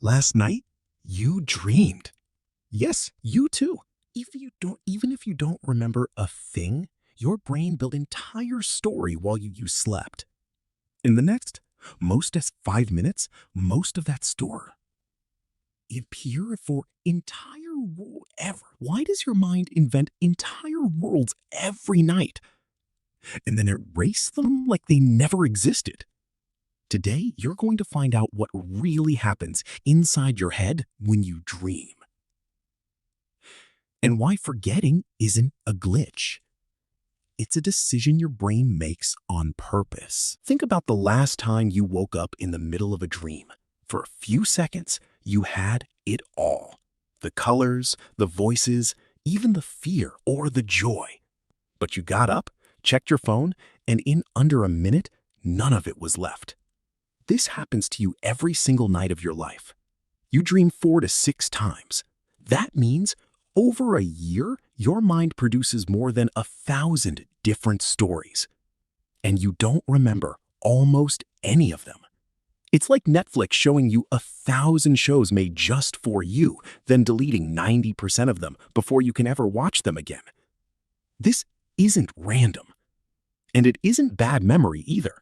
Last night, you dreamed. Yes, you too. Even if you don't remember a thing, your brain built an entire story while you slept. In the next, most as 5 minutes, most of that story appear for entire world ever. Why does your mind invent entire worlds every night and then erase them like they never existed? Today, you're going to find out what really happens inside your head when you dream and why forgetting isn't a glitch. It's a decision your brain makes on purpose. Think about the last time you woke up in the middle of a dream. For a few seconds, you had it all. The colors, the voices, even the fear or the joy. But you got up, checked your phone, and in under a minute, none of it was left. This happens to you every single night of your life. You dream 4 to 6 times. That means over a year, your mind produces more than 1,000 different stories. And you don't remember almost any of them. It's like Netflix showing you 1,000 shows made just for you, then deleting 90% of them before you can ever watch them again. This isn't random. And it isn't bad memory either.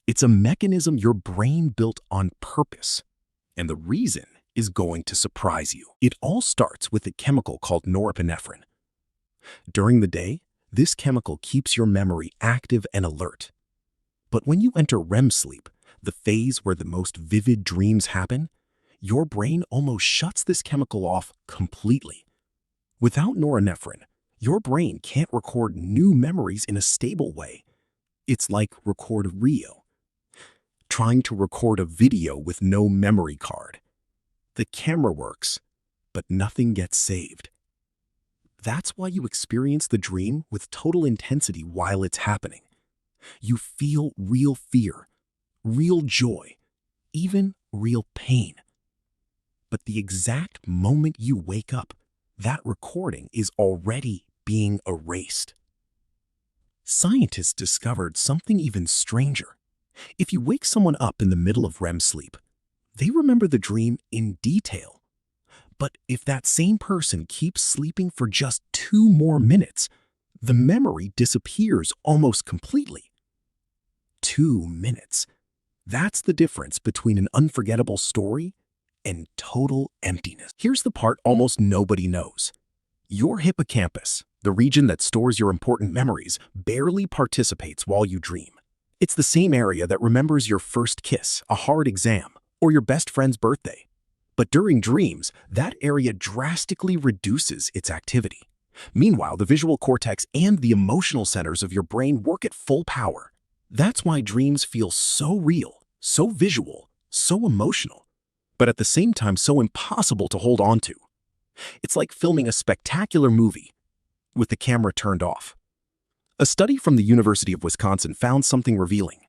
It's a mechanism your brain built on purpose. And the reason is going to surprise you. It all starts with a chemical called norepinephrine. During the day, this chemical keeps your memory active and alert. But when you enter REM sleep, the phase where the most vivid dreams happen, your brain almost shuts this chemical off completely. Without norepinephrine, your brain can't record new memories in a stable way. It's like record a reel, trying to record a video with no memory card. The camera works, but nothing gets saved. That's why you experience the dream with total intensity while it's happening. You feel real fear, real joy, even real pain. But the exact moment you wake up, that recording is already being erased. Scientists discovered something even stranger. If you wake someone up in the middle of REM sleep, they remember the dream in detail. But if that same person keeps sleeping for just 2 more minutes, the memory disappears almost completely. 2 minutes. That's the difference between an unforgettable story and total emptiness. Here's the part almost nobody knows. Your hippocampus, the region that stores your important memories, barely participates while you dream. It's the same area that remembers your first kiss, a hard exam, or your best friend's birthday. But during dreams, that area drastically reduces its activity. Meanwhile, the visual cortex and the emotional centers of your brain work at full power. That's why dreams feel so real, so visual, so emotional, but at the same time so impossible to hold on to. It's like filming a spectacular movie with the camera turned off. A study from the University of Wisconsin found something revealing.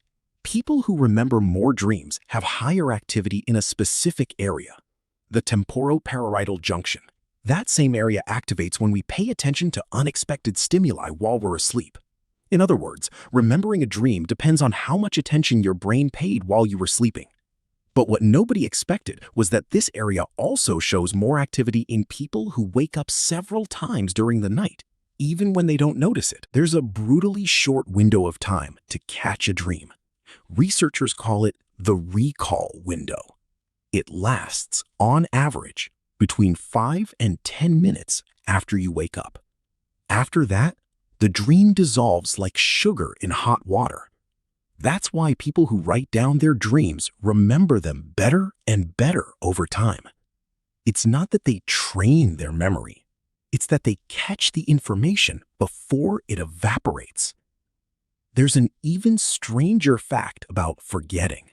People who remember more dreams have higher activity in a specific area, the temporoparietal junction. That same area activates when we pay attention to unexpected stimuli while we're asleep. In other words, remembering a dream depends on how much attention your brain paid while you were sleeping. But what nobody expected was that this area also shows more activity in people who wake up several times during the night, even when they don't notice it. There's a brutally short window of time to catch a dream. Researchers call it the recall window. It lasts, on average, between 5 and 10 minutes after you wake up. After that, the dream dissolves like sugar in hot water. That's why people who write down their dreams remember them better and better over time. It's not that they train their memory. It's that they catch the information before it evaporates. There's an even stranger fact about forgetting.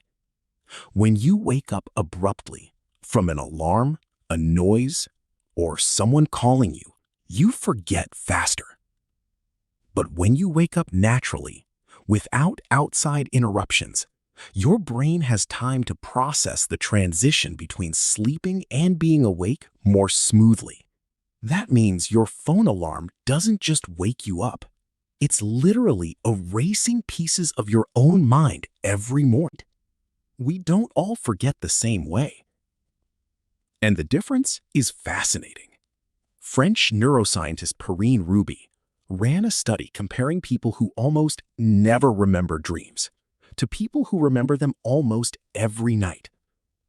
When you wake up abruptly from an alarm, a noise, or someone calling you, you forget faster. But when you wake up naturally, without outside interruptions, your brain has time to process the transition between sleeping and being awake more smoothly. That means your phone alarm doesn't just wake you up. It's literally erasing pieces of your own mind every morning. We don't all forget the same way. And the difference is fascinating. French neuroscientist Perrine Ruby ran a study comparing people who almost never remember dreams to people who remember them almost every night.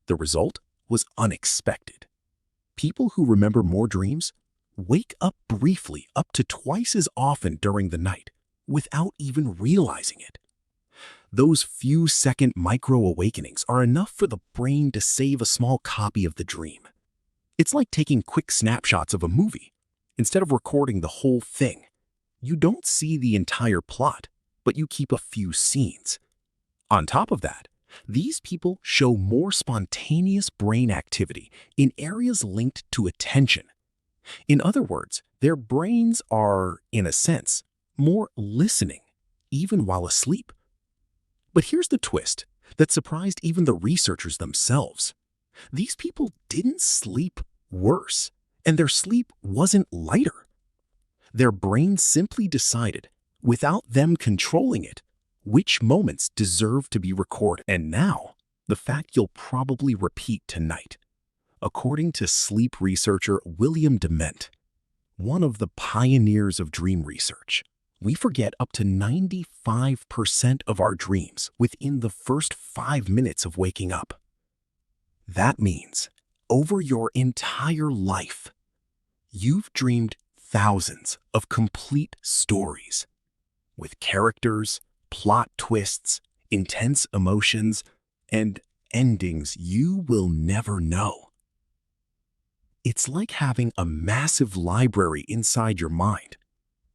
The result was unexpected. People who remember more dreams wake up briefly up to twice as often during the night without even realizing it. Those few-second micro-awakenings are enough for the brain to save a small copy of the dream. It's like taking quick snapshots of a movie. Instead of recording the whole thing, you don't see the entire plot, but you keep a few scenes. On top of that, these people show more spontaneous brain activity in areas linked to attention. In other words, their brains are, in a sense, more listening, even while asleep. But here's the twist that surprised even the researchers themselves. These people didn't sleep worse, and their sleep wasn't lighter. Their brain simply decided, without them controlling it, which moments deserve to be recorded. And now, the fact you'll probably repeat tonight. According to sleep researcher William Dement, one of the pioneers of dream research, we forget up to 95% of our dreams within the first 5 minutes of waking up. That means, over your entire life, you've dreamed thousands of complete stories with characters, plot twists, intense emotions, and endings you will never know. It's like having a massive library inside your mind,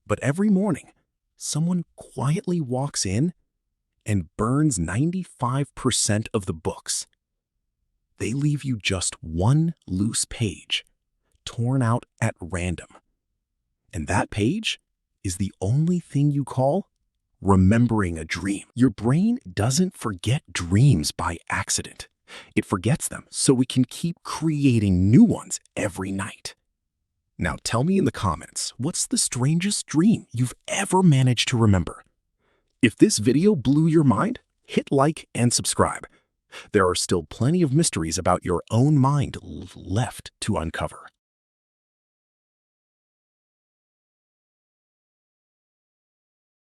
but every morning, someone quietly walks in and burns 95% of the books. They leave you just one loose page, torn out at random. And that page is the only thing you call remembering a dream. Your brain doesn't forget dreams by accident. It forgets them so we can keep creating new ones every night. Now tell me in the comments, what's the strangest dream you've ever managed to remember? If this video blew your mind, hit like and subscribe. There are still plenty of mysteries about your own mind left to uncover.